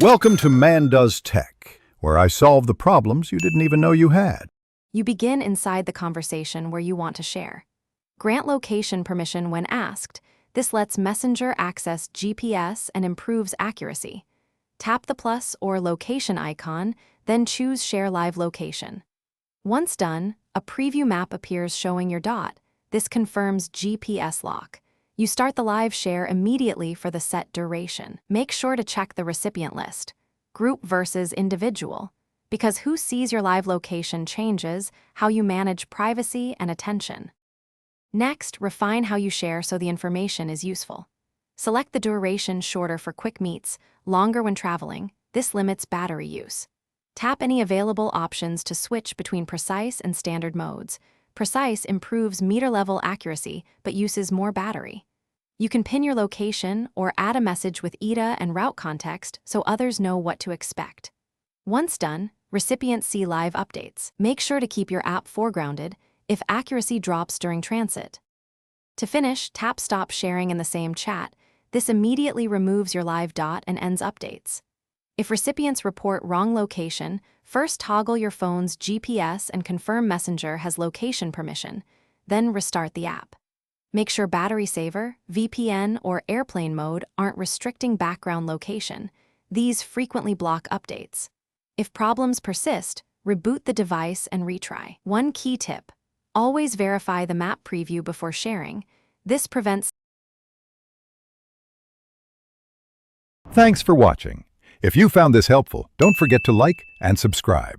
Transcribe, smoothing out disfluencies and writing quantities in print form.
Welcome to Man Does Tech, where I solve the problems you didn't even know you had. You begin inside the conversation where you want to share. Grant location permission when asked. This lets Messenger access GPS and improves accuracy. Tap the plus or location icon, then choose Share Live Location. Once done, a preview map appears showing your dot. This confirms GPS lock. You start the live share immediately for the set duration. Make sure to check the recipient list, group versus individual, because who sees your live location changes how you manage privacy and attention. Next, refine how you share so the information is useful. Select the duration shorter for quick meets, longer when traveling. This limits battery use. Tap any available options to switch between precise and standard modes. Precise improves meter-level accuracy but uses more battery. You can pin your location or add a message with ETA and route context so others know what to expect. Once done, recipients see live updates. Make sure to keep your app foregrounded if accuracy drops during transit. To finish, tap Stop Sharing in the same chat. This immediately removes your live dot and ends updates. If recipients report wrong location, first toggle your phone's GPS and confirm Messenger has location permission, then restart the app. Make sure battery saver, VPN, or airplane mode aren't restricting background location. These frequently block updates. If problems persist, reboot the device and retry. One key tip: always verify the map preview before sharing. This prevents. Thanks for watching. If you found this helpful, don't forget to like and subscribe.